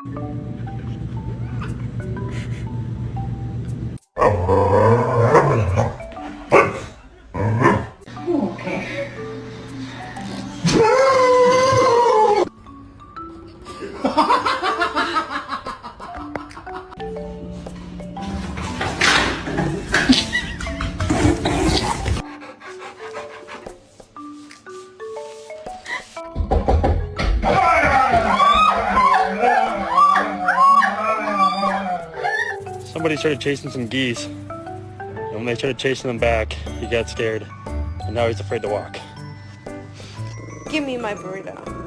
Okay. Somebody started chasing some geese, and when they started chasing them back, he got scared, and now he's afraid to walk. Give me my burrito.